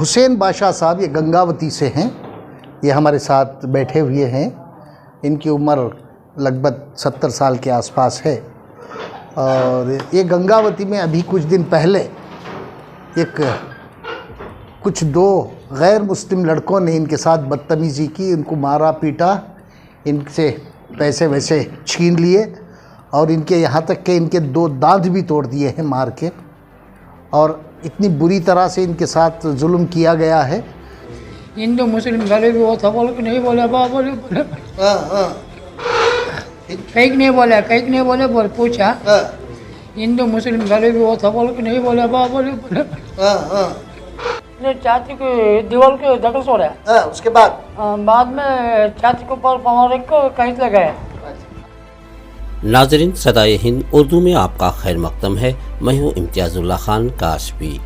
हुसैन बादशाह साहब ये गंगावती से हैं, ये हमारे साथ बैठे हुए हैं। इनकी उम्र लगभग 70 साल के आसपास है और ये गंगावती में अभी कुछ दिन पहले कुछ दो गैर मुस्लिम लड़कों ने इनके साथ बदतमीज़ी की, इनको मारा पीटा, इनसे पैसे वैसे छीन लिए और इनके यहाँ तक के इनके 2 दांत भी तोड़ दिए हैं मार के, और इतनी बुरी तरह से इनके साथ जुल्म किया गया है। हिंदू मुस्लिम गले भी वो था, बोल के नहीं बोले, बोले कहीं नहीं बोले बोल पूछा, हिंदू मुस्लिम गले भी वो था, बोल के नहीं बोले, बोले छाती को दीवार के धक्का सो रहा है। उसके बाद में छाती के ऊपर पवार को कहीं लगाया। नाजरीन, सदाए हिंद उर्दू में आपका खैर मकदम है। मैं हूँ इम्तियाजुल्लाह खान काशफी।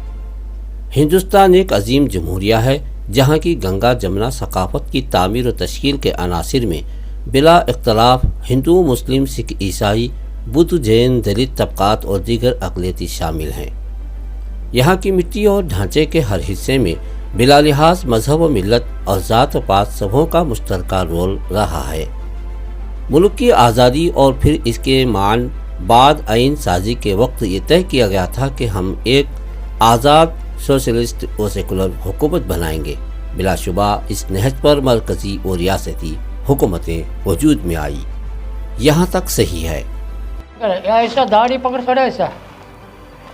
हिंदुस्तान एक अजीम जमहूरिया है जहाँ की गंगा जमुना सकाफत की तामीर और तश्कील के अनासिर में बिला इख्तलाफ हिंदू मुस्लिम सिख ईसाई बुद्ध जैन दलित तबकात और दीगर अक़लियती शामिल हैं। यहाँ की मिट्टी और ढांचे के हर हिस्से में बिला लिहाज मजहब व मिल्लत और ज़ात व पात सबों का मुश्तरका रोल रहा है। मुल्क की आज़ादी और फिर इसके मान बाद आइन साजी के वक्त ये तय किया गया था कि हम एक आज़ाद सोशलिस्ट और सेकुलर हुकूमत बनाएंगे। बिलाशुबा इस नहज पर मरकज़ी और रियासती हुकूमतें वजूद में आई। यहाँ तक सही है। ऐसा दाढ़ी पकड़ खड़े ऐसा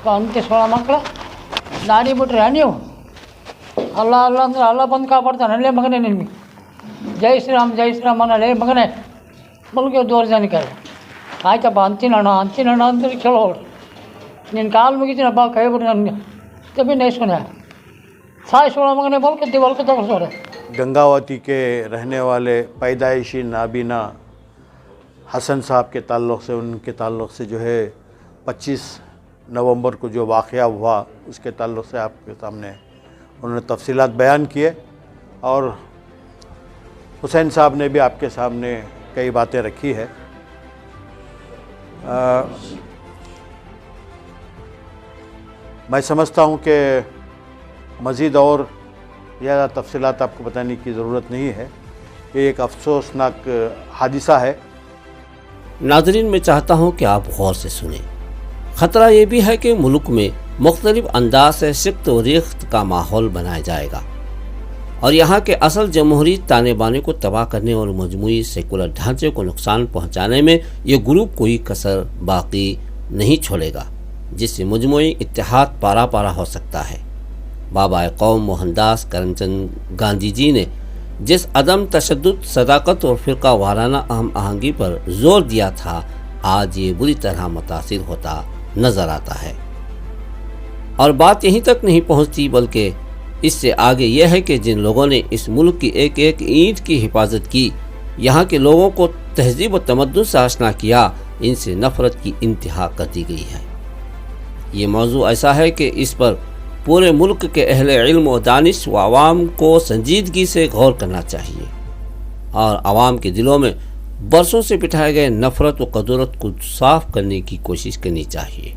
अंत 16 मಕ್ಕಳ दाढ़ी बिट्रे ನೀವು ಅಲ್ಲ ಅಲ್ಲ ಅಂದ್ರೆ ಅಲ್ಲ ಬಂದು ಕಾಪಾಡ್ತಾನಲ್ಲೇ ಮಗನೇ ನಿನ್ಗೆ ಜೈ ಶ್ರೀರಾಮ್ ಅನ್ನಲೇ ಮಗನೇ ಬಲ್ಗೆ ದೂರ ಜನಕ್ಕೆ ಆಯ್ತಪ್ಪ ಅಂತೀನಣ್ಣ ಅಂದ್ರೆ ಕೇಳೋರು ನಿನ್ನ ಕಾಲು ಮುಗಿತೀನಪ್ಪ ಕೈ ಬಿಟ್ಟು ನನಗೆ तभी नहीं सुना। साय 16 मगने बोल के दीवार को तोड़। गंगावती के रहने वाले पैदाइशी नाबीना हसन साहब के ताल्लुक़ से, उनके ताल्लुक़ से जो है 25 नवंबर को जो वाक़या हुआ उसके ताल्लुक़ से आपके सामने उन्होंने तफसीलात बयान किए और हुसैन साहब ने भी आपके सामने कई बातें रखी है। मैं समझता हूँ कि मज़ीद और ज़्यादा तफसीलात आपको बताने की ज़रूरत नहीं है। ये एक अफसोसनाक हादिसा है। नाज़रीन, मैं चाहता हूँ कि आप गौर से सुनें। ख़तरा ये भी है कि मुल्क में मुख्तलिफ अंदाज से सिक्त व रेख्त का माहौल बनाया जाएगा और यहाँ के असल जमहूरी ताने बाने को तबाह करने और मजमूई सेकुलर ढांचे को नुकसान पहुँचाने में ये ग्रुप कोई कसर बाकी नहीं छोड़ेगा, जिससे मजमूई इत्तेहाद पारा पारा हो सकता है। बाबा कौम मोहनदास करमचंद गांधी जी ने जिस अदम तशद्दुद, सदाकत और फ़िरका वाराना अहम आहंगी पर जोर दिया था, आज ये बुरी तरह मुतासिर होता नज़र आता है। और बात यहीं तक नहीं पहुंचती, बल्कि इससे आगे यह है कि जिन लोगों ने इस मुल्क की एक एक ईंट की हिफाजत की, यहाँ के लोगों को तहजीब व तमद्दुन से आशना किया, इनसे नफ़रत की इंतहा कर दी गई है। ये मौजू ऐसा है कि इस पर पूरे मुल्क के अहले इल्म व दानिश व आवाम को संजीदगी से गौर करना चाहिए और आवाम के दिलों में बरसों से बिठाए गए नफ़रत व कदूरत को साफ करने की कोशिश करनी चाहिए।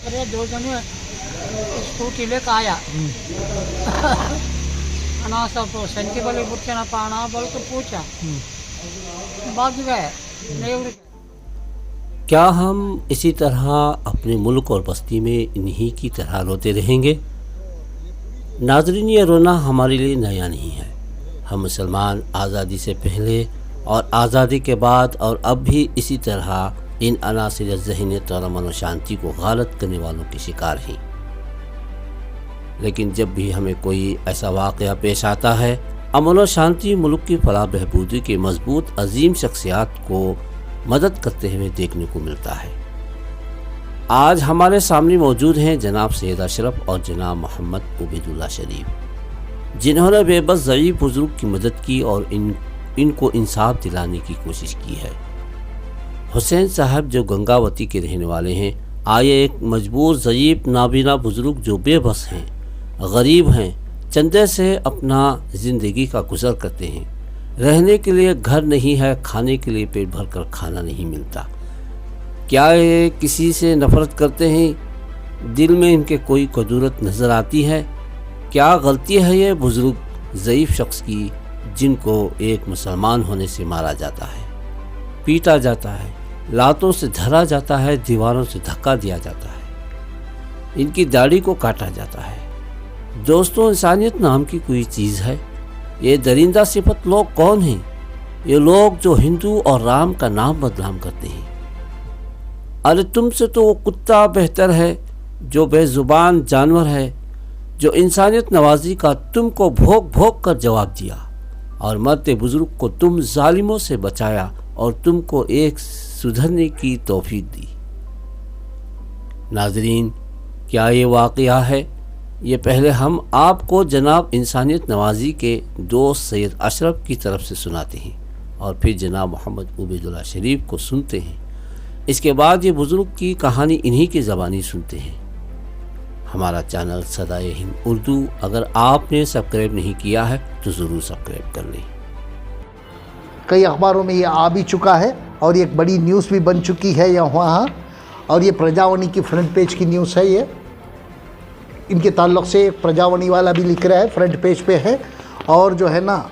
अरे 2 जने स्कूटी लेकर आया अना सब संख्य वाले पूछे ना पाना बोल के पूछा भाग गए। क्या हम इसी तरह अपने मुल्क और बस्ती में इन्हीं की तरह रोते रहेंगे? नाज़रीन, ये रोना हमारे लिए नया नहीं है। हम मुसलमान आज़ादी से पहले और आज़ादी के बाद और अब भी इसी तरह इन अनासिर ज़हनियत और अमन व शांति को गालत करने वालों के शिकार हैं। लेकिन जब भी हमें कोई ऐसा वाक़या पेश आता है, अमन व शांति मुल्क की फलाह बहबूदी के मजबूत अजीम शख्सियात को मदद करते हुए देखने को मिलता है। आज हमारे सामने मौजूद हैं जनाब सैयद अशरफ और जनाब मोहम्मद उबैदुल्लाह शरीफ, जिन्होंने बेबस ज़ईफ़ बुज़ुर्ग की मदद की और इनको इंसाफ दिलाने की कोशिश की है। हुसैन साहब जो गंगावती के रहने वाले हैं, आए एक मजबूर ज़ईफ़ नाबीना बुज़ुर्ग जो बेबस हैं, गरीब हैं, चंदे से अपना ज़िंदगी का गुज़र करते हैं। रहने के लिए घर नहीं है, खाने के लिए पेट भर कर खाना नहीं मिलता। क्या ये किसी से नफ़रत करते हैं? दिल में इनके कोई कदूरत नज़र आती है? क्या गलती है ये बुजुर्ग ज़ईफ़ शख्स की, जिनको एक मुसलमान होने से मारा जाता है, पीटा जाता है, लातों से धरा जाता है, दीवारों से धक्का दिया जाता है, इनकी दाढ़ी को काटा जाता है। दोस्तों, इंसानियत नाम की कोई चीज़ है? ये दरिंदा सिफत लोग कौन हैं? ये लोग जो हिंदू और राम का नाम बदनाम करते हैं। अरे तुमसे तो वो कुत्ता बेहतर है जो बेजुबान जानवर है, जो इंसानियत नवाजी का तुमको भोग भोग कर जवाब दिया, और मरते बुजुर्ग को तुम जालिमों से बचाया और तुमको एक सुधरने की तौफीक दी। नाज़रीन, क्या ये वाक़या है? ये पहले हम आपको जनाब इंसानियत नवाजी के दोस्त सैयद अशरफ की तरफ से सुनाते हैं और फिर जनाब मोहम्मद उबैदुल्लाह शरीफ को सुनते हैं। इसके बाद ये बुज़ुर्ग की कहानी इन्हीं की ज़बानी सुनते हैं। हमारा चैनल सदाए हिंद उर्दू अगर आपने सब्सक्राइब नहीं किया है तो ज़रूर सब्सक्राइब कर लें। कई अखबारों में ये आ भी चुका है और ये एक बड़ी न्यूज़ भी बन चुकी है यहाँ, और ये प्रजावाणी की फ्रंट पेज की न्यूज़ है। ये इनके ताल्लुक़ से प्रजावाणी वाला भी लिख रहा है, फ्रंट पेज पे है। और जो है ना,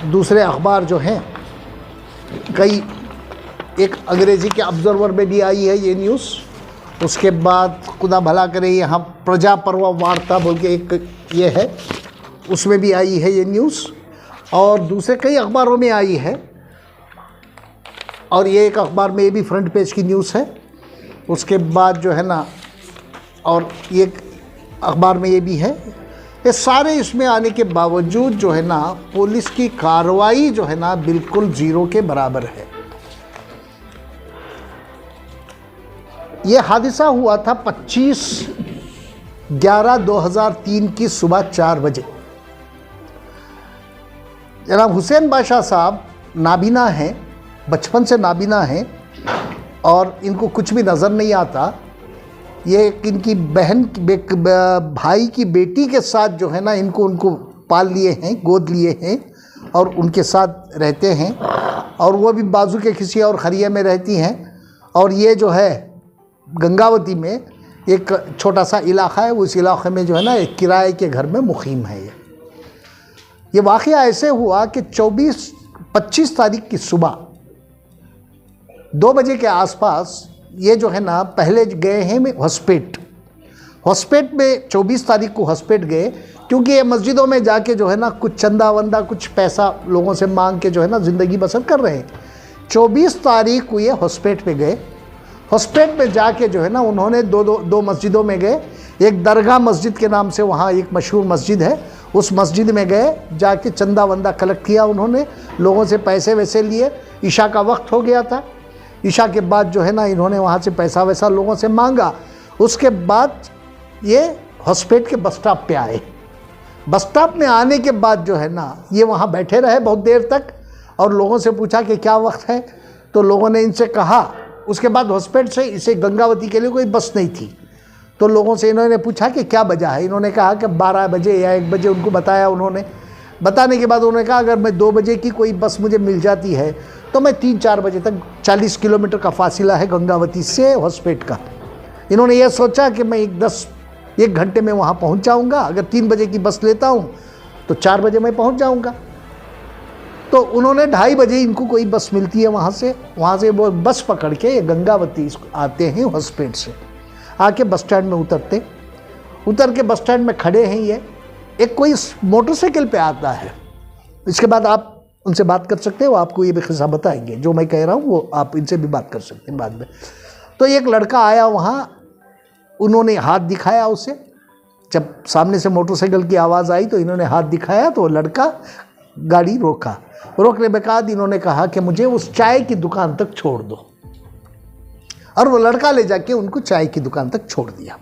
दूसरे अखबार जो हैं कई, एक अंग्रेज़ी के ऑब्ज़र्वर में भी आई है ये न्यूज़। उसके बाद खुदा भला करे यहाँ प्रजा पर्व वार्ता बोल के एक ये है, उसमें भी आई है ये न्यूज़, और दूसरे कई अखबारों में आई है। और ये एक अखबार में ये भी फ्रंट पेज की न्यूज़ है। उसके बाद जो है ना, और ये अखबार में ये भी है। ये सारे इसमें आने के बावजूद जो है ना, पुलिस की कार्रवाई जो है ना बिल्कुल ज़ीरो के बराबर है। ये हादसा हुआ था 25/11/2003 की सुबह 4 बजे। जनाब हुसैन बादशाह साहब नाबीना हैं, बचपन से नाबीना हैं और इनको कुछ भी नज़र नहीं आता। ये इनकी बहन भाई की बेटी के साथ जो है ना, उनको पाल लिए हैं, गोद लिए हैं और उनके साथ रहते हैं, और वो भी बाजू के किसी और खरिया में रहती हैं। और ये जो है गंगावती में एक छोटा सा इलाक़ा है, उस इलाक़े में जो है ना एक किराए के घर में मुक़ीम है। ये वाक़या ऐसे हुआ कि 25 तारीख की सुबह 2 बजे के आसपास ये जो है ना पहले गए हैं हॉस्पेट में 24 तारीख को हॉस्पेट गए, क्योंकि ये मस्जिदों में जाके जो है ना कुछ चंदा वंदा कुछ पैसा लोगों से मांग के जो है ना ज़िंदगी बसर कर रहे हैं। 24 तारीख को ये हॉस्पेट पे गए। हॉस्पेट में जाके जो है ना उन्होंने दो मस्जिदों में गए। एक दरगाह मस्जिद के नाम से वहाँ एक मशहूर मस्जिद है, उस मस्जिद में गए, जाके चंदा वंदा कलेक्ट किया उन्होंने, लोगों से पैसे वैसे लिए। ईशा का वक्त हो गया था। ईशा के बाद जो है ना इन्होंने वहाँ से पैसा वैसा लोगों से मांगा। उसके बाद ये हॉस्पिटल के बस स्टॉप पे आए। बस स्टॉप में आने के बाद जो है ना ये वहाँ बैठे रहे बहुत देर तक, और लोगों से पूछा कि क्या वक्त है, तो लोगों ने इनसे कहा। उसके बाद हॉस्पिटल से इसे गंगावती के लिए कोई बस नहीं थी, तो लोगों से इन्होंने पूछा कि क्या वजह है। इन्होंने कहा कि 12 बजे या 1 बजे उनको बताया। उन्होंने बताने के बाद उन्होंने कहा अगर मैं 2 बजे की कोई बस मुझे मिल जाती है तो मैं 3-4 बजे तक, 40 किलोमीटर का फासिला है गंगावती से हॉस्पिटल का। इन्होंने ये सोचा कि मैं 1 घंटे में वहाँ पहुँच जाऊँगा। अगर 3 बजे की बस लेता हूँ तो 4 बजे मैं पहुँच जाऊँगा। तो उन्होंने 2:30 बजे इनको कोई बस मिलती है वहाँ से वो बस पकड़ के ये गंगावती आते हैं हॉस्पिटल से। आके बस स्टैंड में उतर के बस स्टैंड में खड़े हैं। ये एक कोई मोटरसाइकिल पे आता है। इसके बाद आप उनसे बात कर सकते हैं, वो आपको ये भी किस्सा बताएंगे। जो मैं कह रहा हूँ वो आप इनसे भी बात कर सकते हैं बाद में। तो एक लड़का आया वहाँ, उन्होंने हाथ दिखाया उसे। जब सामने से मोटरसाइकिल की आवाज़ आई तो इन्होंने हाथ दिखाया, तो लड़का गाड़ी रोका। रोकने के बाद इन्होंने कहा कि मुझे उस चाय की दुकान तक छोड़ दो, और वो लड़का ले जाके उनको चाय की दुकान तक छोड़ दिया।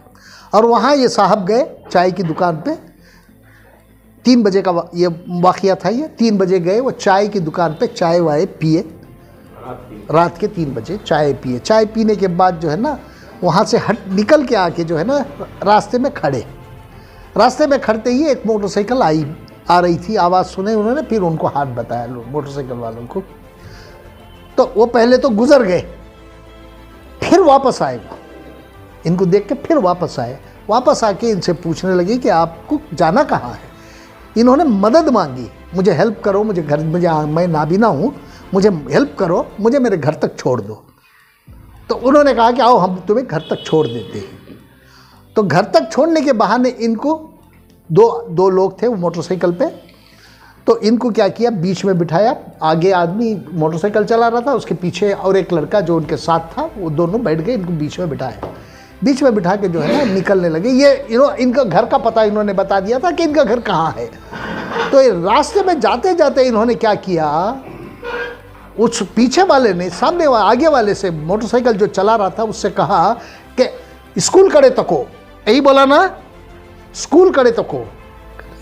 और वहाँ ये साहब गए चाय की दुकान पे। 3 बजे का ये वाक़या था। ये 3 बजे गए, वो चाय की दुकान पे चाय वाय पिए। रात के 3 बजे चाय पिए। चाय पीने के बाद जो है ना वहाँ से निकल के आके जो है ना रास्ते में खड़ते ही एक मोटरसाइकिल आ रही थी। आवाज़ सुने उन्होंने, फिर उनको हाथ बताया मोटरसाइकिल वालों को। तो वो पहले तो गुजर गए, फिर वापस आए। वो इनको देख के फिर वापस आए। वापस आके इनसे पूछने लगे कि आपको जाना कहाँ है। इन्होंने मदद मांगी, मुझे हेल्प करो, मैं नाबीना हूँ, मुझे हेल्प करो, मुझे मेरे घर तक छोड़ दो। तो उन्होंने कहा कि आओ हम तुम्हें घर तक छोड़ देते हैं। तो घर तक छोड़ने के बहाने इनको दो लोग थे वो मोटरसाइकिल पे, तो इनको क्या किया, बीच में बिठाया। आगे आदमी मोटरसाइकिल चला रहा था, उसके पीछे और एक लड़का जो उनके साथ था, वो दोनों बैठ गए, इनको बीच में बिठाया। बीच में बिठा के जो है ना निकलने लगे। ये इनका घर का पता इन्होंने बता दिया था कि इनका घर कहाँ है। तो रास्ते में जाते जाते इन्होंने क्या किया, उस पीछे वाले ने आगे वाले से, मोटरसाइकिल जो चला रहा था उससे कहा कि स्कूल कड़े तको, यही बोला ना, स्कूल कड़े तको।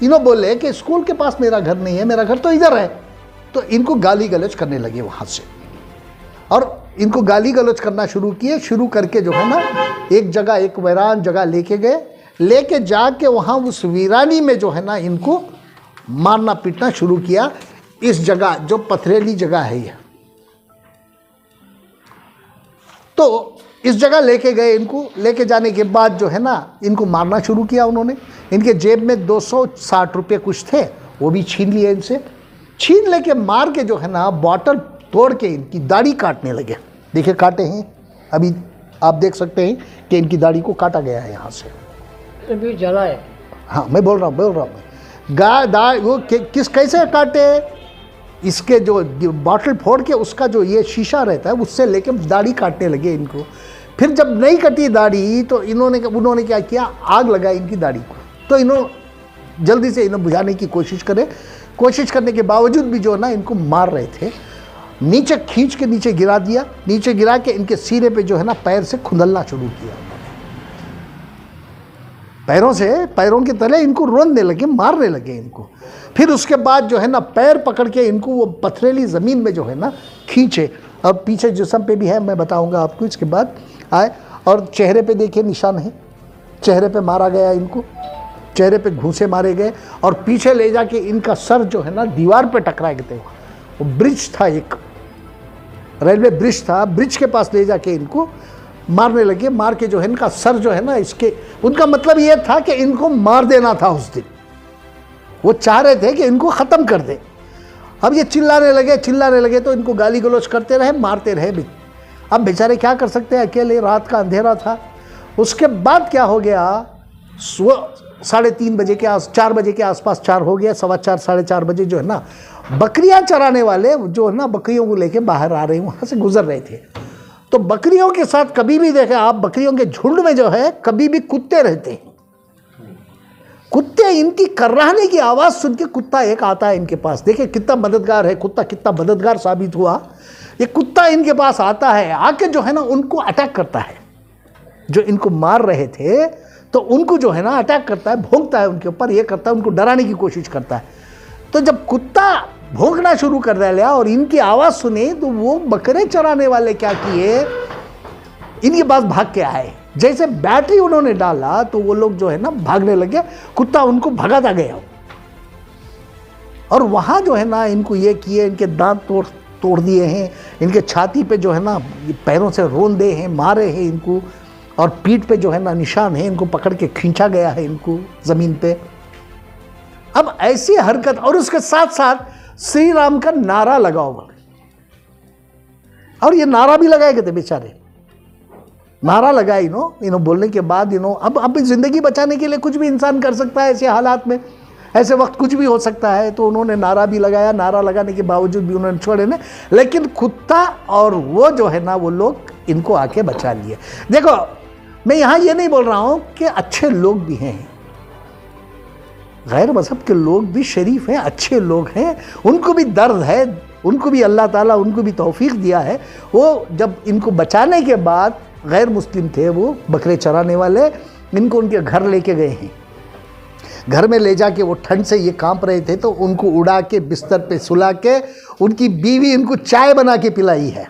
इन्हों बोले कि स्कूल के पास मेरा घर नहीं है, मेरा घर तो इधर है। तो इनको गाली गलौज करने लगे वहाँ से, और इनको गाली गलौज करना शुरू करके जो है ना एक जगह, एक वीरान जगह लेके जाके वहाँ उस वीरानी में जो है ना इनको मारना पीटना शुरू किया। इस जगह जो पथरेली जगह है ये, तो इस जगह लेके गए। इनको लेके जाने के बाद जो है ना इनको मारना शुरू किया उन्होंने। इनके जेब में 260 रुपये कुछ थे, वो भी छीन लिए इनसे। छीन लेके मार के जो है ना बॉटल तोड़ के इनकी दाढ़ी काटने लगे। देखिए काटे हैं, अभी आप देख सकते हैं कि इनकी दाढ़ी को काटा गया है यहाँ से, भी जला है। हाँ मैं बोल रहा हूँ वो कैसे काटे, इसके जो बॉटल फोड़ के उसका जो ये शीशा रहता है उससे लेके दाढ़ी काटने लगे इनको। फिर जब नहीं कटी दाढ़ी तो उन्होंने क्या किया, आग लगाई इनकी दाढ़ी को। तो इन्होंने जल्दी से बुझाने की कोशिश करने के बावजूद भी जो ना इनको मार रहे थे। नीचे खींच के नीचे गिरा दिया, नीचे गिरा के इनके सीने पे जो है ना पैर से खुंदलना शुरू किया। पैरों के तले इनको रोंदने लगे, मारने लगे इनको। फिर उसके बाद जो है ना पैर पकड़ के इनको वो पथरेली ज़मीन में जो है ना खींचे, और पीछे जिस्म पे भी है, मैं बताऊंगा आपको इसके बाद आए। और चेहरे पे देखिए निशान है, चेहरे पे मारा गया इनको, चेहरे पे घूंसे मारे गए। और पीछे ले जाके इनका सर जो है ना दीवार पे टकरा गए थे। वो ब्रिज था, एक रेलवे ब्रिज था, ब्रिज के पास ले जाके इनको मारने लगे। मार के जो है इनका सर जो है ना इसके, उनका मतलब ये था कि इनको मार देना था उस दिन। वो चाह रहे थे कि इनको ख़त्म कर दे। अब ये चिल्लाने लगे तो इनको गाली गलौज करते रहे, मारते रहे भी। अब बेचारे क्या कर सकते हैं, अकेले, रात का अंधेरा था। उसके बाद क्या हो गया, 3:30 बजे के 4 बजे के आसपास 4 हो गया, 4:15 साढ़े 4 बजे जो है ना बकरियां चराने वाले जो है ना बकरियों को लेके बाहर आ रहे हैं, वहाँ से गुजर रहे थे। तो बकरियों के साथ कभी भी देखें आप, बकरियों के झुंड में जो है कभी भी कुत्ते रहते हैं। कुत्ते इनकी कर्राहने की आवाज़ सुन के कुत्ता एक आता है इनके पास। देखिए कितना मददगार है कुत्ता, कितना मददगार साबित हुआ। ये कुत्ता इनके पास आता है, आके जो है ना उनको अटैक करता है। जो इनको मार रहे थे तो उनको जो है ना अटैक करता है, भौंकता है उनके ऊपर, ये करता है, उनको डराने की कोशिश करता है। तो जब कुत्ता भौंकना शुरू कर दिया और इनकी आवाज़ सुनी, तो वो बकरे चराने वाले क्या किए, इनके पास भाग के आए। जैसे बैटरी उन्होंने डाला तो वो लोग जो है ना भागने लगे, कुत्ता उनको भगाता गया। और वहाँ जो है ना इनको ये किए, इनके दांत तोड़ दिए हैं, इनके छाती पे जो है ना पैरों से रोंदे हैं, मारे हैं इनको, और पीठ पे जो है ना निशान है, इनको पकड़ के खींचा गया है इनको ज़मीन पे। अब ऐसी हरकत, और उसके साथ साथ श्री राम का नारा लगाओ, और ये नारा भी लगाए गए थे बेचारे, नारा लगाए इन्हों बोलने के बाद अब ज़िंदगी बचाने के लिए कुछ भी इंसान कर सकता है ऐसे हालात में, ऐसे वक्त कुछ भी हो सकता है। तो उन्होंने नारा भी लगाया, नारा लगाने के बावजूद भी उन्होंने छोड़े नहीं, लेकिन कुत्ता और वो जो है ना वो लोग इनको आके बचा लिए। देखो मैं यहाँ ये नहीं बोल रहा हूँ कि अच्छे लोग भी हैं, गैर मज़हब के लोग भी शरीफ हैं, अच्छे लोग हैं, उनको भी दर्द है, उनको भी अल्लाह ताला उनको भी तौफीक दिया है। वो जब इनको बचाने के बाद, गैर मुस्लिम थे वो बकरे चराने वाले, इनको उनके घर लेके गए हैं। घर में ले जाके वो ठंड से ये कांप रहे थे, तो उनको उड़ा के बिस्तर पे सुला के उनकी बीवी इनको चाय बना के पिलाई है।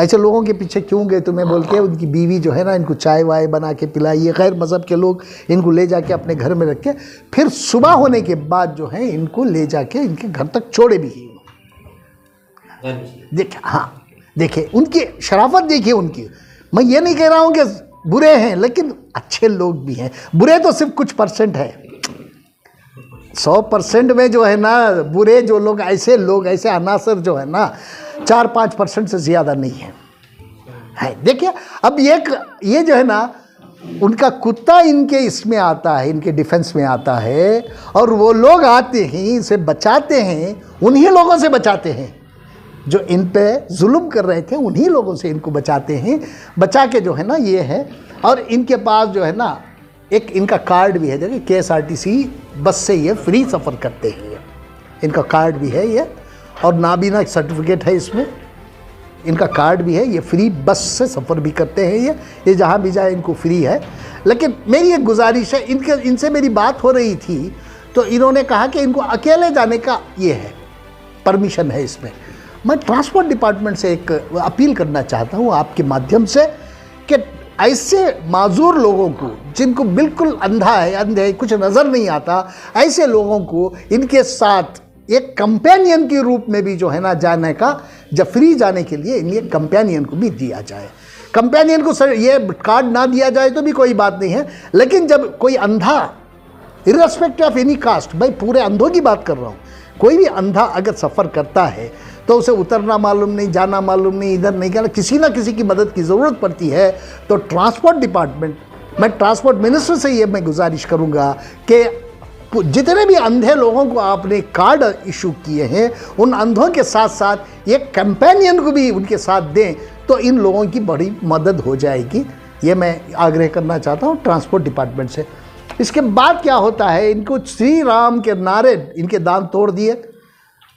ऐसे लोगों के पीछे क्यों गए तुम्हें बोल के उनकी बीवी जो है ना इनको चाय वाय बना के पिलाई है। गैर मज़हब के लोग इनको ले जाके अपने घर में रख के, फिर सुबह होने के बाद जो है इनको ले जाके इनके घर तक छोड़े भी। देखिए, हाँ देखिए उनकी शराफत, देखिए उनकी। मैं ये नहीं कह रहा हूँ कि बुरे हैं लेकिन अच्छे लोग भी हैं। बुरे तो सिर्फ कुछ परसेंट है, 100% में जो है ना बुरे जो लोग ऐसे अनासर जो है ना 4-5% से ज़्यादा नहीं है। देखिए अब ये जो है ना उनका कुत्ता इनके इसमें आता है, इनके डिफेंस में आता है, और वो लोग आते हैं इसे बचाते हैं, उन्हीं लोगों से बचाते हैं जो इन पे जुल्म कर रहे थे, उन्हीं लोगों से इनको बचाते हैं। बचा के जो है ना ये है, और इनके पास जो है ना एक इनका कार्ड भी है, देखिए KSRTC बस से ये फ्री सफ़र करते हैं, ये इनका कार्ड भी है ये, और नाबीना सर्टिफिकेट है इसमें, इनका कार्ड भी है, ये फ्री बस से सफ़र भी करते हैं, ये जहाँ भी जाए इनको फ्री है। लेकिन मेरी एक गुजारिश है, इनसे मेरी बात हो रही थी तो इन्होंने कहा कि इनको अकेले जाने का ये है, परमिशन है इसमें। मैं ट्रांसपोर्ट डिपार्टमेंट से एक अपील करना चाहता हूँ आपके माध्यम से कि ऐसे माजूर लोगों को जिनको बिल्कुल अंधे कुछ नज़र नहीं आता, ऐसे लोगों को इनके साथ एक कंपेनियन के रूप में भी जो है ना जाने का, जब फ्री जाने के लिए इन्हें कंपेनियन को भी दिया जाए। कंपेनियन को सर ये कार्ड ना दिया जाए तो भी कोई बात नहीं है, लेकिन जब कोई अंधा इर्रेस्पेक्टिव ऑफ एनी कास्ट, भाई पूरे अंधों की बात कर रहा हूँ, कोई भी अंधा अगर सफ़र करता है तो उसे उतरना मालूम नहीं, जाना मालूम नहीं, इधर नहीं करना, किसी ना किसी की मदद की ज़रूरत पड़ती है। तो ट्रांसपोर्ट डिपार्टमेंट, मैं ट्रांसपोर्ट मिनिस्टर से ये मैं गुजारिश करूँगा कि जितने भी अंधे लोगों को आपने कार्ड इशू किए हैं, उन अंधों के साथ साथ एक कंपेनियन को भी उनके साथ दें, तो इन लोगों की बड़ी मदद हो जाएगी। ये मैं आग्रह करना चाहता हूँ ट्रांसपोर्ट डिपार्टमेंट से। इसके बाद क्या होता है, इनको श्री राम के नारे, इनके दांत तोड़ दिए,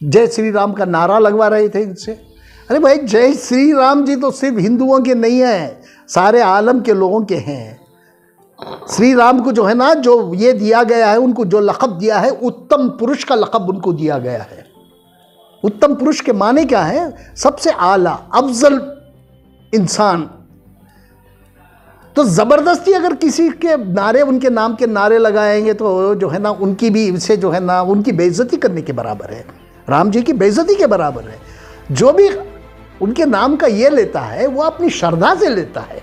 जय श्री राम का नारा लगवा रहे थे इनसे। अरे भाई जय श्री राम जी तो सिर्फ हिंदुओं के नहीं हैं, सारे आलम के लोगों के हैं। श्री राम को जो है ना जो ये दिया गया है, उनको जो लक़ब दिया है, उत्तम पुरुष का लक़ब उनको दिया गया है। उत्तम पुरुष के माने क्या है, सबसे आला अफजल इंसान। तो ज़बरदस्ती अगर किसी के नारे, उनके नाम के नारे लगाएंगे तो जो है ना उनकी भी इसे जो है ना उनकी बेइज्जती करने के बराबर है, राम जी की बेइज्जती के बराबर है। जो भी उनके नाम का ये लेता है वो अपनी श्रद्धा से लेता है,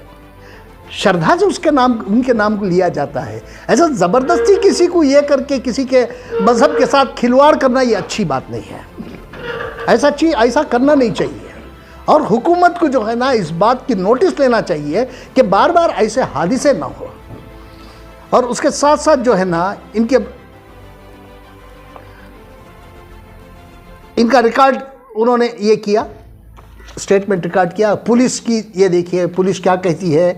श्रद्धा से उसके नाम, उनके नाम को लिया जाता है। ऐसा ज़बरदस्ती किसी को ये करके किसी के मज़हब के साथ खिलवाड़ करना ये अच्छी बात नहीं है, ऐसा करना नहीं चाहिए। और हुकूमत को जो है ना इस बात की नोटिस लेना चाहिए कि बार बार ऐसे हादिसे ना हो। और उसके साथ साथ जो है ना इनका रिकॉर्ड उन्होंने ये किया, स्टेटमेंट रिकॉर्ड किया। पुलिस की ये देखिए पुलिस क्या कहती है।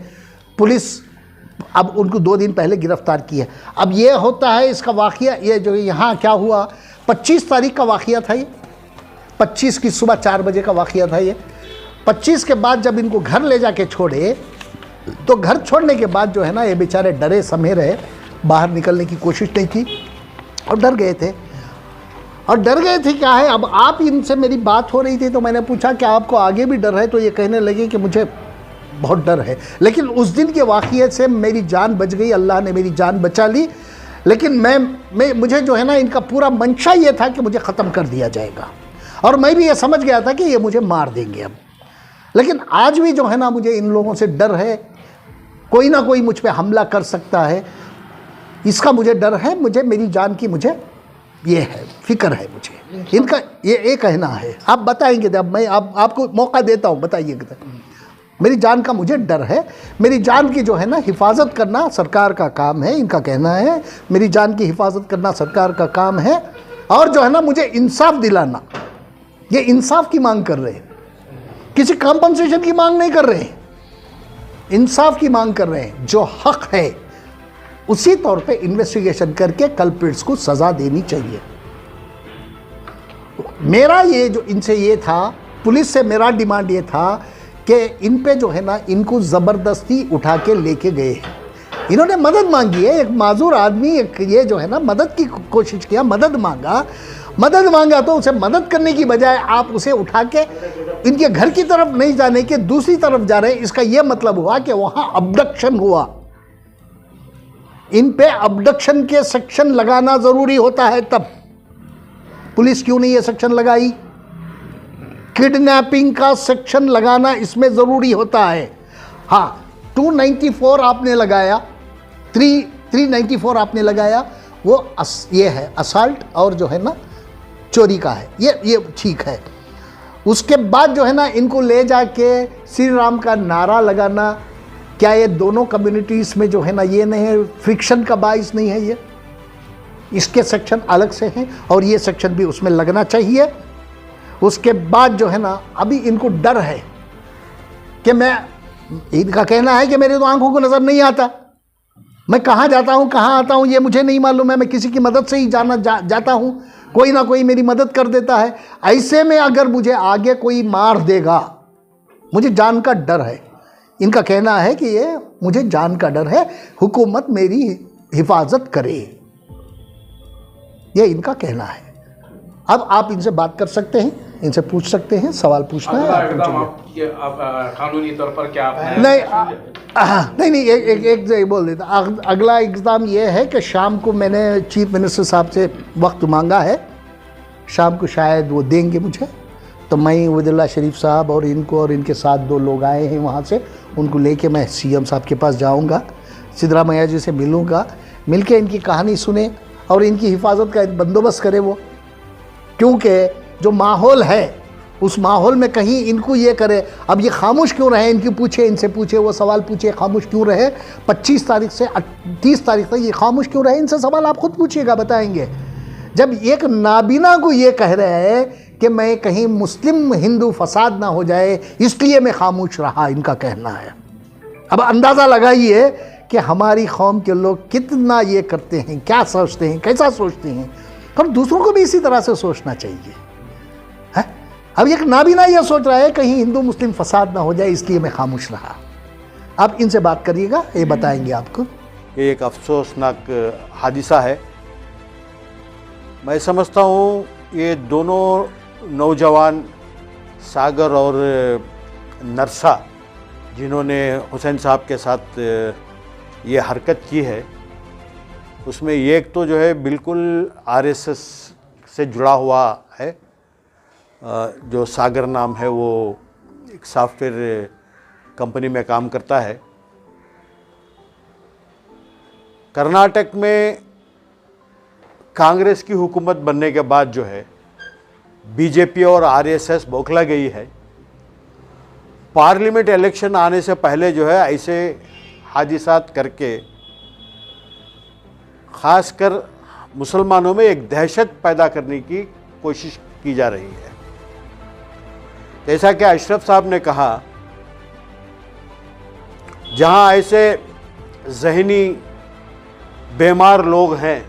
पुलिस अब उनको 2 दिन पहले गिरफ्तार किया। अब ये होता है इसका वाक़या, ये जो यहाँ क्या हुआ, 25 तारीख का वाक़या था ये, 25 की सुबह 4 बजे का वाक़या था ये। 25 के बाद जब इनको घर ले जाके छोड़े, तो घर छोड़ने के बाद जो है ना ये बेचारे डरे समे रहे, बाहर निकलने की कोशिश नहीं की और डर गए थे। और डर गए थे क्या है, अब आप इनसे मेरी बात हो रही थी तो मैंने पूछा कि आपको आगे भी डर है, तो ये कहने लगे कि मुझे बहुत डर है। लेकिन उस दिन के वाक़ये से मेरी जान बच गई, अल्लाह ने मेरी जान बचा ली। लेकिन मुझे जो है ना इनका पूरा मंशा ये था कि मुझे ख़त्म कर दिया जाएगा, और मैं भी ये समझ गया था कि ये मुझे मार देंगे अब। लेकिन आज भी जो है ना मुझे इन लोगों से डर है, कोई ना कोई मुझ पर हमला कर सकता है, इसका मुझे डर है। मुझे मेरी जान की मुझे ये है, फिक्र है मुझे। इनका ये कहना है, आप बताएंगे जब मैं आपको मौका देता हूँ, बताइएगा। मेरी जान का मुझे डर है, मेरी जान की जो है ना हिफाजत करना सरकार का काम है, इनका कहना है मेरी जान की हिफाजत करना सरकार का काम है। और जो है ना मुझे इंसाफ दिलाना, ये इंसाफ की मांग कर रहे हैं, किसी कॉम्पनसेशन की मांग नहीं कर रहे हैं, इंसाफ की मांग कर रहे हैं। जो हक है उसी तौर पे इन्वेस्टिगेशन करके कल्प्रिट्स को सज़ा देनी चाहिए। मेरा ये जो इनसे ये था, पुलिस से मेरा डिमांड ये था कि इन पे जो है ना इनको ज़बरदस्ती उठा के लेके गए हैं। इन्होंने मदद मांगी है, एक माजूर आदमी एक ये जो है ना मदद की कोशिश किया, मदद मांगा तो उसे मदद करने की बजाय आप उसे उठा के इनके घर की तरफ नहीं जाने के दूसरी तरफ जा रहे हैं। इसका यह मतलब हुआ कि वहाँ अबडक्शन हुआ। इन पे अबडक्शन के सेक्शन लगाना ज़रूरी होता है, तब पुलिस क्यों नहीं ये सेक्शन लगाई? किडनैपिंग का सेक्शन लगाना इसमें ज़रूरी होता है। हाँ, 294 आपने लगाया, 394 आपने लगाया, वो ये है असॉल्ट और जो है ना चोरी का है, ये ठीक है। उसके बाद जो है ना इनको ले जाके श्री राम का नारा लगाना, क्या ये दोनों कम्युनिटीज़ में जो है ना ये नहीं है, फ्रिक्शन का बाइस नहीं है ये? इसके सेक्शन अलग से हैं और ये सेक्शन भी उसमें लगना चाहिए। उसके बाद जो है ना अभी इनको डर है कि इनका कहना है कि मेरे तो आंखों को नज़र नहीं आता, मैं कहाँ जाता हूँ कहाँ आता हूँ ये मुझे नहीं मालूम है, मैं किसी की मदद से ही जाता हूँ, कोई ना कोई मेरी मदद कर देता है। ऐसे में अगर मुझे आगे कोई मार देगा, मुझे जान का डर है। इनका कहना है कि ये मुझे जान का डर है, हुकूमत मेरी हिफाजत करे, ये इनका कहना है। अब आप इनसे बात कर सकते हैं, इनसे पूछ सकते हैं, सवाल पूछना है आप कानूनी तौर पर क्या नहीं एक बोल देता। अगला इक़दाम ये है कि शाम को मैंने चीफ मिनिस्टर साहब से वक्त मांगा है, शाम को शायद वो देंगे मुझे, तो मैं वदुल्ला शरीफ साहब और इनको और इनके साथ 2 लोग आए हैं वहाँ से, उनको लेके मैं सीएम साहब के पास जाऊँगा, सिद्धरामैया जी से मिलूँगा, मिलके इनकी कहानी सुने और इनकी हिफाजत का बंदोबस्त करे वो। क्योंकि जो माहौल है उस माहौल में कहीं इनको ये करे, अब ये खामोश क्यों रहे, इनकी पूछे, इनसे पूछे, वो सवाल पूछे, खामोश क्यों रहे 25 तारीख से 30 तारीख तक, ये खामोश क्यों रहे, इनसे सवाल आप खुद पूछिएगा, बताएंगे। जब एक नाबीना को ये कह रहे हैं कि मैं कहीं मुस्लिम हिंदू फसाद ना हो जाए इसलिए मैं खामोश रहा, इनका कहना है। अब अंदाज़ा लगाइए कि हमारी कौम के लोग कितना ये करते हैं, क्या सोचते हैं, कैसा सोचते हैं, और दूसरों को भी इसी तरह से सोचना चाहिए है। अब एक नाबीना ये सोच रहा है कहीं हिंदू मुस्लिम फसाद ना हो जाए इसलिए मैं खामोश रहा। आप इनसे बात करिएगा, ये बताएंगे आपको। ये एक अफसोसनाक हादिसा है। मैं समझता हूँ ये दोनों नौजवान सागर और नरसा जिन्होंने हुसैन साहब के साथ ये हरकत की है, उसमें एक तो जो है बिल्कुल आरएसएस से जुड़ा हुआ है, जो सागर नाम है, वो एक सॉफ्टवेयर कंपनी में काम करता है। कर्नाटक में कांग्रेस की हुकूमत बनने के बाद जो है बीजेपी और आरएसएस बौखला गई है। पार्लियामेंट इलेक्शन आने से पहले जो है ऐसे हादिसात करके ख़ासकर मुसलमानों में एक दहशत पैदा करने की कोशिश की जा रही है। जैसा कि अशरफ साहब ने कहा, जहां ऐसे ज़हनी बीमार लोग हैं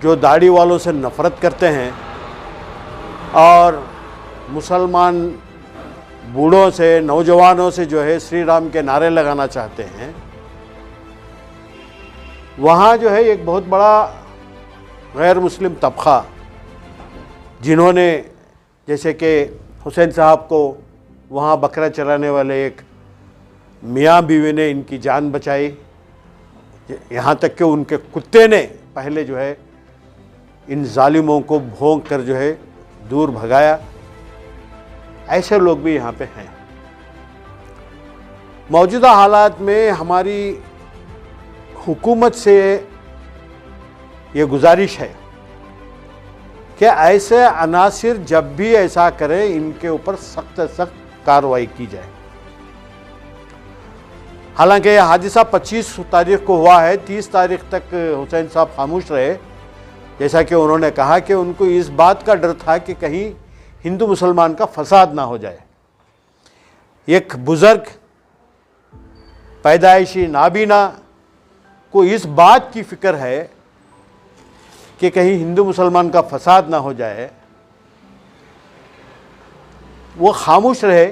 जो दाढ़ी वालों से नफ़रत करते हैं और मुसलमान बूढ़ों से, नौजवानों से जो है श्री राम के नारे लगाना चाहते हैं, वहाँ जो है एक बहुत बड़ा गैर मुस्लिम तबक़ा, जिन्होंने जैसे कि हुसैन साहब को वहाँ बकरा चराने वाले एक मियाँ बीवी ने इनकी जान बचाई, यहाँ तक कि उनके कुत्ते ने पहले जो है इन जालिमों को भौंक कर जो है दूर भगाया। ऐसे लोग भी यहाँ पे हैं। मौजूदा हालात में हमारी हुकूमत से ये गुजारिश है कि ऐसे अनासिर जब भी ऐसा करें इनके ऊपर सख्त सख्त कार्रवाई की जाए। हालांकि यह हादिसा 25 तारीख को हुआ है, 30 तारीख तक हुसैन साहब खामोश रहे। जैसा कि उन्होंने कहा कि उनको इस बात का डर था कि कहीं हिंदू मुसलमान का फसाद ना हो जाए। एक बुज़ुर्ग पैदाइशी नाबीना को इस बात की फ़िक्र है कि कहीं हिंदू मुसलमान का फसाद ना हो जाए, वो खामोश रहे।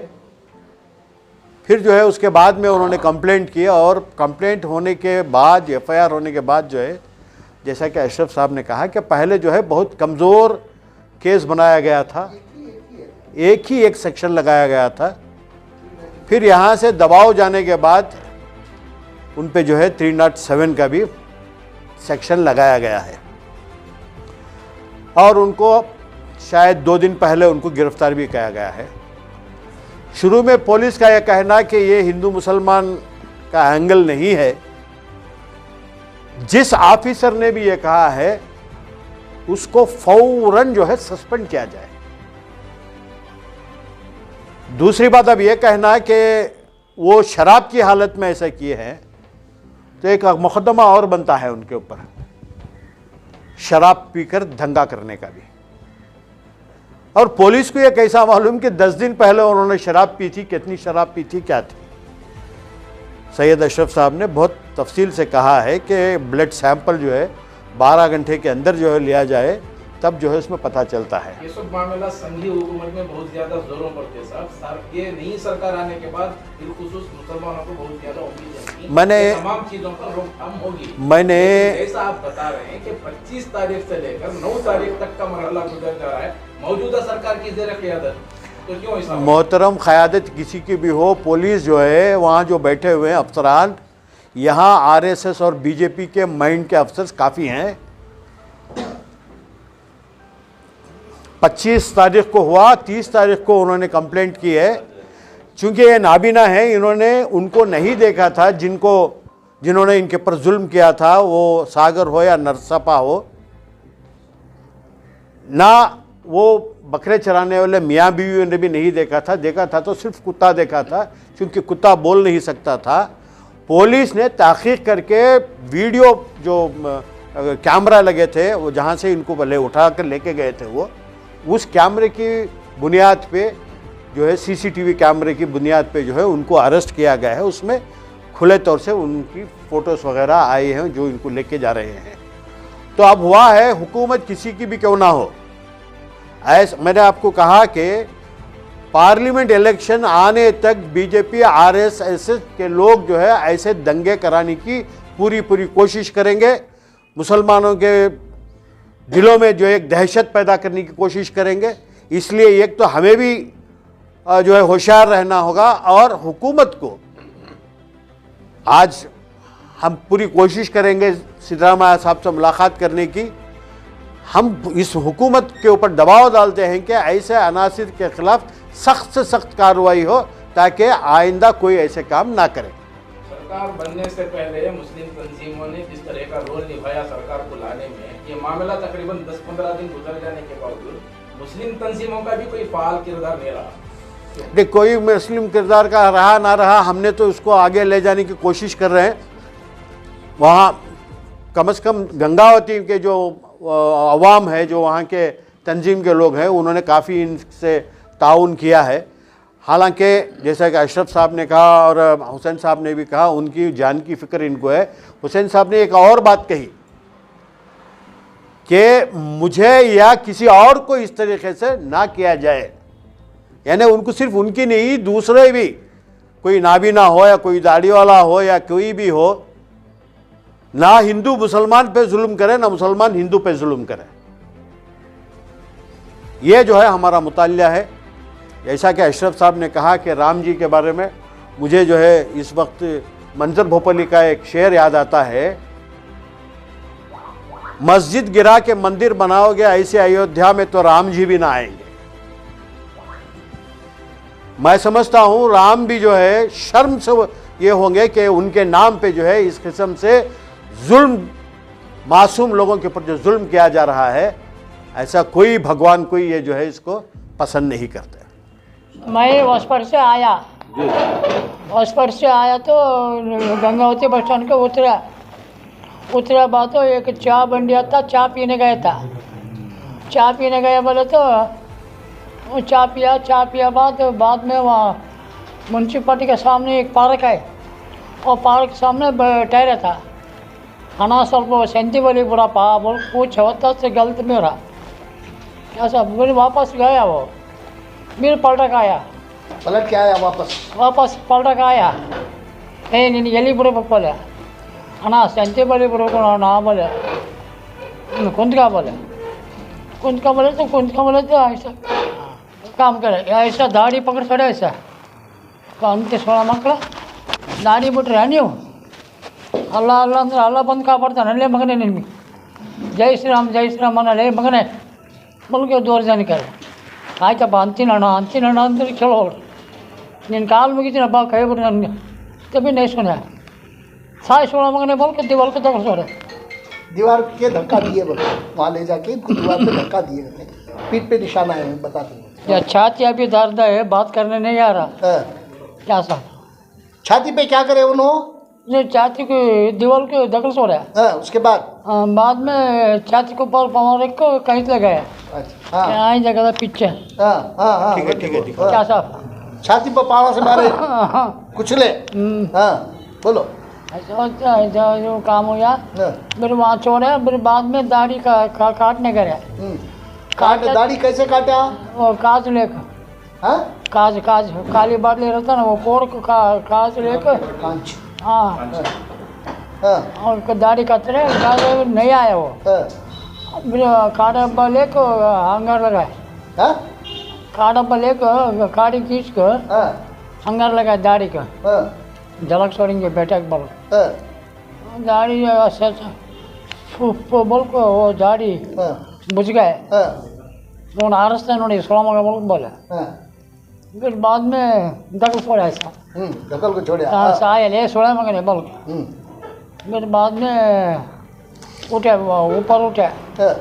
फिर जो है उसके बाद में उन्होंने कंप्लेंट किया और कंप्लेंट होने के बाद, एफआईआर होने के बाद जो है, जैसा कि अशरफ साहब ने कहा कि पहले जो है बहुत कमज़ोर केस बनाया गया था, एक ही एक सेक्शन लगाया गया था। फिर यहाँ से दबाव जाने के बाद उन पे जो है 307 का भी सेक्शन लगाया गया है और उनको शायद 2 दिन पहले उनको गिरफ्तार भी किया गया है। शुरू में पुलिस का यह कहना कि ये हिंदू मुसलमान का एंगल नहीं है। जिस ऑफिसर ने भी ये कहा है उसको फौरन जो है सस्पेंड किया जाए। दूसरी बात अब यह कहना है कि वो शराब की हालत में ऐसा किए हैं तो एक मुकदमा और बनता है उनके ऊपर, शराब पीकर दंगा करने का भी। और पुलिस को यह कैसा मालूम कि 10 दिन पहले उन्होंने शराब पी थी, कितनी शराब पी थी, क्या थी। सैयद अशरफ साहब ने बहुत तफसील से कहा है कि ब्लड सैंपल जो है 12 घंटे के अंदर जो है लिया जाए, तब जो है उसमें पता चलता है। ये सब मामला संघीय हुकूमत में बहुत ज्यादा जोरों पर थे साहब। ये नई सरकार आने के बाद बिलखुसूस मुसलमानों को बहुत ज्यादा उम्मीद है मैंने तमाम चीजों पर रोकथाम होगी। मैंने जैसा आप बता रहे हैं कि 25 तारीख से लेकर 9 तारीख तक का मरहला गुजर जा रहा है मौजूदा सरकार की ज़ेर क़यादत, तो क्यों ऐसा? मोहतरम क़यादत किसी की भी हो, पुलिस जो है वहाँ जो बैठे हुए हैं अफसरान, यहाँ आरएसएस और बीजेपी के माइंड के अफसर काफ़ी हैं। 25 तारीख को हुआ, 30 तारीख को उन्होंने कंप्लेंट की है। चूँकि ये नाबीना है, इन्होंने उनको नहीं देखा था जिन्होंने इनके पर जुल्म किया था, वो सागर हो या नरसपा हो, ना वो बकरे चराने वाले मियाँ बीवी ने भी नहीं देखा था। देखा था तो सिर्फ कुत्ता देखा था, क्योंकि कुत्ता बोल नहीं सकता था। पुलिस ने तहकीक करके वीडियो जो कैमरा लगे थे वो जहाँ से इनको भले उठा कर लेके गए थे, वो उस कैमरे की बुनियाद पे जो है सीसीटीवी कैमरे की बुनियाद पे जो है उनको अरेस्ट किया गया है। उसमें खुले तौर से उनकी फ़ोटोज़ वगैरह आई हैं जो इनको लेके जा रहे हैं। तो अब हुआ है, हुकूमत किसी की भी क्यों ना हो, ऐसा मैंने आपको कहा कि पार्लियामेंट इलेक्शन आने तक बीजेपी आरएसएस के लोग जो है ऐसे दंगे कराने की पूरी कोशिश करेंगे। मुसलमानों के दिलों में जो एक दहशत पैदा करने की कोशिश करेंगे। इसलिए एक तो हमें भी जो है होशियार रहना होगा, और हुकूमत को आज हम पूरी कोशिश करेंगे सिद्धरामैया साहब से मुलाकात करने की। हम इस हुकूमत के ऊपर दबाव डालते हैं कि ऐसे अनासिर के खिलाफ सख्त से सख्त कार्रवाई हो, ताकि आइंदा कोई ऐसे काम ना करे। सरकार बनने से पहले मुस्लिम तंजीमों ने जिस तरह का रोल निभाया सरकार को लाने में, ये मामला तकरीबन 10-15 दिन गुजर जाने के बावजूद मुस्लिम तंजीमों का भी कोई फाल किरदार नहीं रहा। देख, कोई मुस्लिम किरदार का रहा ना रहा, हमने तो उसको आगे ले जाने की कोशिश कर रहे हैं। वहाँ कम से कम गंगावती के जो अवाम है, जो वहाँ के तंजीम के लोग हैं, उन्होंने काफ़ी इनसे ताउन किया है। हालांकि जैसा कि अशरफ साहब ने कहा और हुसैन साहब ने भी कहा, उनकी जान की फ़िक्र इनको है। हुसैन साहब ने एक और बात कही कि मुझे या किसी और को इस तरीके से ना किया जाए, यानी उनको सिर्फ उनकी नहीं, दूसरे भी, कोई नाबीना हो या कोई दाढ़ी वाला हो या कोई भी हो, ना हिंदू मुसलमान पे जुल्म करे, ना मुसलमान हिंदू पे जुल्म करे। ये जो है हमारा मुतालिया है। जैसा कि अशरफ साहब ने कहा कि राम जी के बारे में, मुझे जो है इस वक्त मंजर भोपाली का एक शेर याद आता है, मस्जिद गिरा के मंदिर बनाओगे ऐसे अयोध्या में तो राम जी भी ना आएंगे। मैं समझता हूं राम भी जो है शर्म से ये होंगे कि उनके नाम पे जो है इस किस्म से जुल्म, मासूम लोगों के ऊपर जो जुल्म किया जा रहा है, ऐसा कोई भगवान कोई ये जो है इसको पसंद नहीं करते। मैं उस पर से आया तो गंगावती बस स्टैंड के उतरा बाद तो एक चाय बंडिया था, चाय पीने गया था। चाय पीने गया बोले तो वो चाय पिया बाद में वहाँ म्यूनसिपाल्टी के सामने एक पार्क है, और पार्क के सामने ठहरा था। खाना स्वल्प सेंती बोली बुरा पा बोल कुछ होता से गलत में रहा ऐसा बोले, वापस गया वो, फिर पलट आया वापस पलट आया। नहीं एली बुरे बोले अना सेंती बोली बुरे को ना बोले कुंद का बोले तो ऐसा काम करे, ऐसा दाढ़ी पकड़ खड़े ऐसा अंत 16 ಮಕ್ಕಳ ದಾಡಿ ಬಿಟ್ರೆ ನೀವು ಅಲ್ಲ ಅಂದ್ರೆ ಅಲ್ಲ ಬಂದು ಕಾಪಾಡ್ತಾನೆ ಅಲ್ಲೇ ಮಗನೇ ನಿನ್ಗೆ ಜೈ ಶ್ರೀರಾಮ್ ಅನ್ನಲೇ ಮಗನೇ ಮುಲ್ಗೆ ದೋರ್ಜಾನಿಕಾರೆ ಆಯ್ತಪ್ಪ ಅಂತೀನಣ್ಣ ಅಂದ್ರೆ ಕೇಳೋರು ನಿನ್ನ ಕಾಲು ಮುಗಿತೀನಪ್ಪ ಕೈ ಬಿಟ್ಟು ನನಗೆ ತಬ್ಬಿ ನೈಸ್ಕೊಂಡೆ साढ़े 16 मंगने बोल के दीवार को दखल छोड़े। दीवार के धक्का दिए बोलो, वहाँ ले जाके इनको दीवार पे धक्का दिए गए, पीठ पे निशान आए हैं, बताते हैं। या छाती अभी दर्द है, बात करने नहीं आ रहा। हाँ। क्या साहब? छाती पे क्या करे उन्होंने? ये छाती को दीवार को दखल छोड़ा। हाँ, उसके बाद बाद में छाती को ऊपर पाँव रख को कहीं लगाया। अच्छा, हाँ यहाँ जगह था पीछे। हाँ हाँ हाँ, ठीक है, ठीक है, ठीक है। क्या साहब? छाती पर पाँव से मारे, कुचले। हाँ, बोलो। ऐसा होता है, जो काम हो गया हाँ, फिर वहाँ छोड़ा, फिर बाद में दाढ़ी का काटने गया। काटे, दाढ़ी कैसे काटा? वो काज लेकर, हाँ, काज काली बाटली रहता ना, वो कोड़ को काज लेकर। कांच। हाँ, हाँ और दाढ़ी कतरे काज नहीं आया वो। हाँ फिर काटा लेकर हंगर लगाए, हाँ काटा लेकर काड़ी खींच कर हाँ हंगर लगाए दाढ़ी का। हाँ झलक छोड़ेंगे बेटा के बल हाँ दाढ़ी बोल को वो दाढ़ी हाँ बुझ गए। हाँ नोड आरस्ते नोड़ी 16 मंगा बोल के बोले। हाँ, फिर बाद में दखल छोड़ा ऐसा। ढकल को छोड़े। हाँ, सायल है 16 मंगने बोल के। हम्म, फिर बाद में उठे, ऊपर उठे हाँ,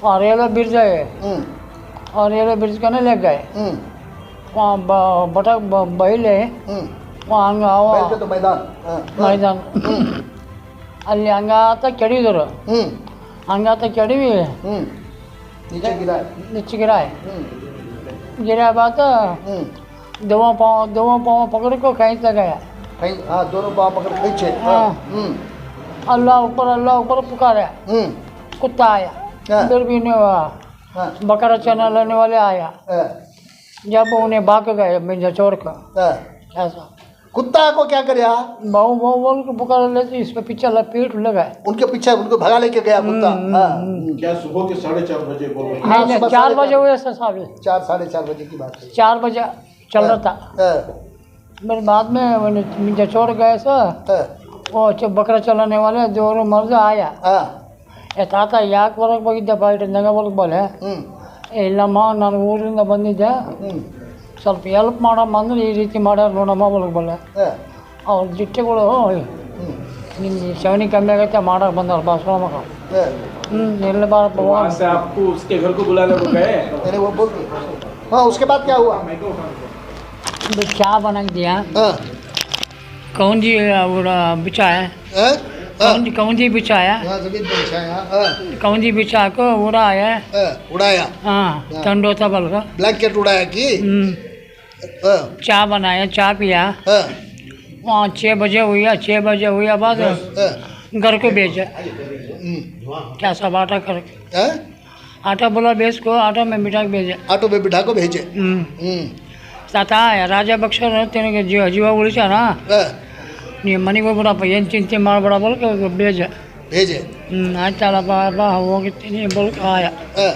और रेलवे ब्रिज है, हम्म, और रेलवे ब्रिज करने लग गए। हम्म, वहाँ बटक बहिले हम्म। वहाँ हंಗ बैठ के तो मैदान। हाँ, हाँ, ಮೈದಾನ ಅಲ್ಲಿ ಹಂಗ ಆತ ಕೆಡಿದ್ರು, हम्म, ಹಂಗ ಆತ ಕೆಡವಿ हम्म, नीचे गिरा है। नीचे गिराए। गिरा बाद हम्म, दोनों पाँव पकड़ को कहीं तक गया। कहीं, हाँ, दोनों पाँव पकड़ खींचे। हाँ। हम्म, अल्लाह ऊपर पुकारा। हम्म, कुत्ता आया, हाँ। फिर भी नहीं हुआ। हाँ, बकरा चना लेने वाले आया, हाँ, जब उन्हें भाग गए मिर्जा छोड़ कर। हाँ। ऐसा कुत्ता को क्या करे? बहु बहु बोल के पुकार लेते, इस पे पीछे लपेट लगाए। उनके पीछे उनको भगा लेके गया कुत्ता। हाँ, क्या सुबह के 4:30 बजे बोल रहे हैं? हाँ, नहीं, सुबह 4 साढ़े बजे हुए साहब, 4 साढ़े 4 बजे की बात है। 4 बजे चल रहा था। हाँ, फिर बाद में मिर्जा छोड़ गए सर, हाँ, वो बकरा चलाने वाले दो मर्द आया। हाँ, ತಾತ ಯಾಕೆ ಬರೋಕ್ಕೆ ಹೋಗಿದ್ದೆ ಬೈಟ್ ನಂಗೆ ಬರೋಕ್ಕೆ ಬೋಲೆ, हम्म, ಇಲ್ಲಮ್ಮ ನಾನು ಊರಿಂದ ಬಂದಿದ್ದೆ, हम्म, ಸ್ವಲ್ಪ ಹೆಲ್ಪ್ ಮಾಡಮ್ಮ ಅಂದ್ರೆ ಈ ರೀತಿ ಮಾಡ್ಯಾರ ನೋಡಮ್ಮ ಬರೋಕ್ಕೆ ಬೋಲೆ. हाँ, ಅವ್ರ ಜಿಟ್ಟಿಗಳು हम्म, ನಿಮ್ಗೆ ಸವನಿ ಕಮ್ಮಿ ಆಗೈತೆ ಮಾಡಕ್ಕೆ ಬಂದಾರ ಬಾ ಸೋಳ ಮಕ್ಕಳು. हाँ। ಇಲ್ಲ ಬಾರಪ್ಪ वहाँ से आपको उसके घर को बुलाने को गए? मैंने वो बोल। हाँ, उसके बाद क्या हुआ? ಚಾ बनाक दिया, हाँ, कौंजी बिछाया, हाँ, हाँ, कौंजी बिछाया, हाँ, जमीन पे बिछाया। हाँ, कौंजी बिछा को उड़ाया। हाँ, उड़ाया, हाँ, ठंडोता बल का। ब्लैंकेट उड़ाया की। हम्म, हाँ, चा बनाया, चा पिया। हाँ, वहाँ 6 बजे हुआ बाद हाँ, घर को भेजा। हम्म, क्या सब आटा कर, हाँ, आटा बोला बेच को, आटा में मिठा के भेजा। ऑटो में बिठा को भेजे। ತಾತ ರಾಜಭಕ್ಷ ತಿನಗೆ ಜೀವ ಉಳಿಸ್ಯಾನ, हाँ, ನೀ ಮನೆಗೆ ಹೋಗ್ಬಿಡಪ್ಪ, ಏನು ಚಿಂತೆ ಮಾಡಬೇಡ ಬೋಲ್ಕ ಬೇಜ. भेजे। ಆಯ್ತಲ್ಲಪ್ಪ ಬಾ ಹೋಗಿರ್ತೀನಿ ಬೋಲ್ಕ ಆಯ. हाँ,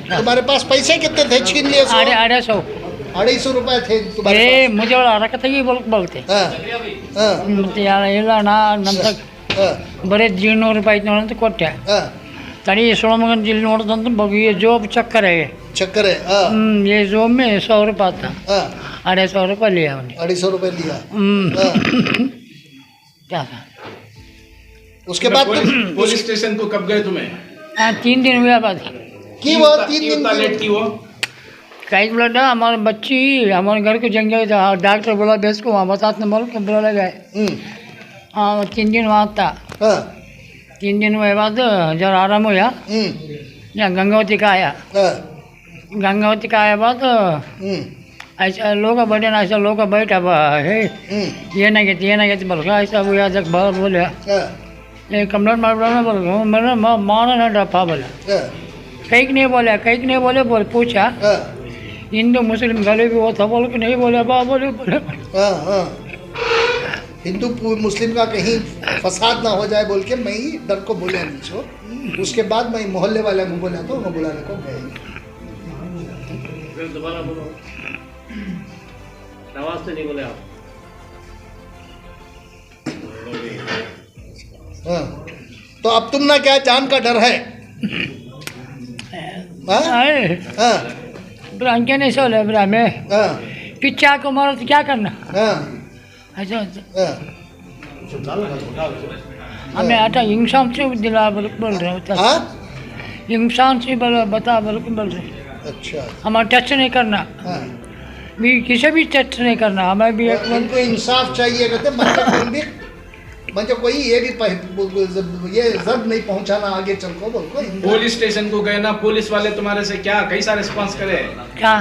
तुम्हारे पास पैसे कितने थे? छीन लिए? 250 250 रुपए थे तुम्हारे ಏ ಮುಜೆ ರೊಕ್ಕ ತೆಗಿ ಬೋಲ್ಕ ಬೋಲ್ತೆ. पास? हाँ, हाँ, ಮತ್ತೆ ಇಲ್ಲ ನಮ್ಮ हाँ, ಬರೀ 200 ರೂಪಾಯಿ ಐತೆ ನೋಡಂತ ಕೊಟ್ಟೆ. हाँ, तड़ी सोलमगंज जिले नोड़ದಂತ ये जोब चक्कर है। चक्कर है। हाँ, ये जोब में 100 रुपया था, हाँ, 250 रुपया लिया उन्हें। 250 रुपए लिया। हाँ, क्या था? उसके बाद पुलिस स्टेशन को कब गए तुम्हें? 3 दिन हुआ बाद की वो 3 दिन इतना लेट की वो? कई बोला हमारे बच्ची हमारे घर को जंगे था, डॉक्टर बोला बेस को वहाँ बताते बोल के बोला गए। हाँ, 3 दिन वहाँ था। हाँ, 3 दिन हुए बाद जरा आराम हुआ, यहाँ गंगावती का आया। हाँ, गंगावती का आया बाद ऐसा लोग बैठे ना, ऐसा लोग बैठा है ये नहीं कहते बोल के ऐसा हुआ जब बोले हाँ, ये कंप्लेंट मार बोल मैंने मारा ना डफा बोला, हाँ, कहीं नहीं बोले बोल पूछा हाँ, हिंदू मुस्लिम गले भी वो था बोल के नहीं बोले बा बोले। हाँ, हाँ, हिंदू मुस्लिम का कहीं फसाद ना हो जाए बोल के मैं ही डर को बोला नहीं छो। उसके बाद मैं मोहल्ले वाले को बोला तो वो बुलाने को गए। दोबारा बोलो, आवाज से नहीं बोले आप। हाँ, तो अब तुम ना क्या जान का डर है? हाँ, हाँ, ब्रांके नहीं सोले ब्रा में हाँ, पिच्चा को मारो तो क्या करना। हाँ, ऐसा हाँ, हमें आता इंसान से दिला बोल रहे होता हाँ इंसान से बता बोल रहे अच्छा हमारा टच नहीं करना हाँ भी किसी भी टच नहीं करना हमें भी एक इनको इंसाफ चाहिए कहते म्हणजे कोई ये भी ये जब नहीं पहुंचाना आगे चल को बोल को पुलिस स्टेशन को गए ना, पुलिस वाले तुम्हारे से क्या कैसा रिस्पांस करे? क्या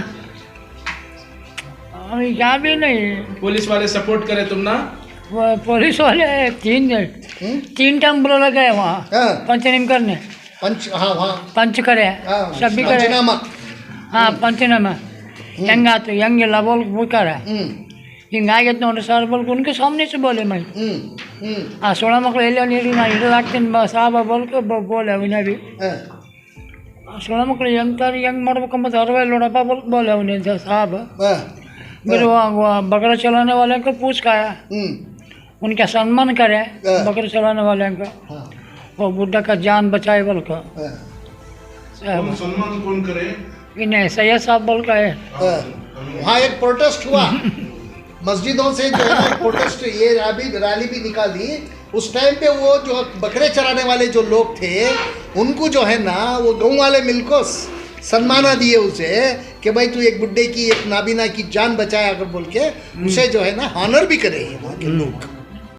अभी क्या भी नहीं पुलिस वाले सपोर्ट करे तुम ना? वो पुलिस वाले तीन टाइम बुला गए वहाँ हाँ। पंचनीम करने पंच हाँ हाँ पंच करे हाँ, सब भी करे पंचनामा हाँ पंचनामा ಹೆಂಗ ಆಯ್ತು ಹೆಂಗಿಲ್ಲ ಬೋಲ್ ಬೇಕಾರೆ ಹಿಂಗಾಗೈತೆ ನೋಡ್ರಿ ಸರ್ ಬೋಲ್ಕ ಉನ್ಕೆ ಸಾಮನೆ से बोले मैं ಆ ಸೋಳ ಮಕ್ಕಳು ಎಲ್ಲ ನೀರು ನಾ ಹಿಡಿದು ಹಾಕ್ತೀನಿ ಸಾಬ ಬೋಲ್ಕ ಬೋಲೆ ಅವನೇ भी ಆ ಸೋಳ ಮಕ್ಕಳು ಹೆಂಗೆ ಮಾಡ್ಬೇಕಂಬತ್ತು ಅರವೈ ನೋಡಪ್ಪ ಬೋಲ್ಕ बोले ಅವನೇ साहब फिर वो बकरा चलाने वाले को पूछ खाया उनका सम्मान करे बकरा चलाने वाले का वो बुढ़ा का जान बचाए बोल का सम्मान कौन करे? इन्हें सैयद साहब बोल का है वहाँ एक प्रोटेस्ट हुआ मस्जिदों से जो है ना प्रोटेस्ट ये रैली भी निकाली उस टाइम पे वो जो बकरे चराने वाले जो लोग थे उनको जो है ना वो गाँव वाले मिलकर सम्माना दिए उसे कि भाई तू एक बुड्ढे की एक नाबीना की जान बचाया अगर बोल के उसे जो है ना हॉनर भी करे वहाँ के लोग